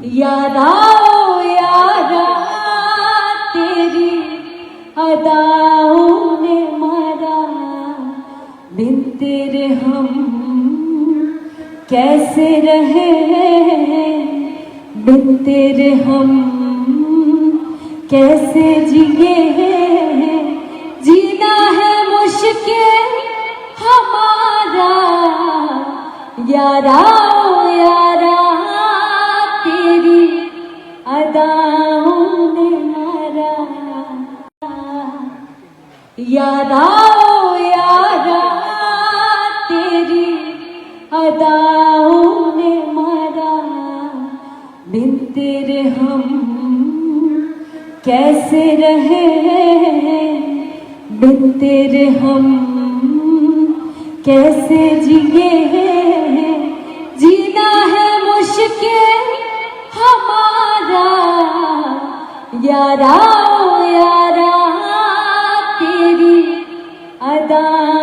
यारा ओ यारा तेरी अदाओं ने मारा, बिन तेरे हम कैसे रहे, बिन तेरे हम कैसे जिए, जीना है मुश्किल हमारा, यारा ओ यारा तेरी अदाओं ने मारा, यारा ओ यारा तेरी अदाओं ने मारा, बिन तेरे हम कैसे रहे, बिन तेरे हम कैसे जिए, जीना है मुश्किल हमारा, यारा ओ यारा तेरी अदा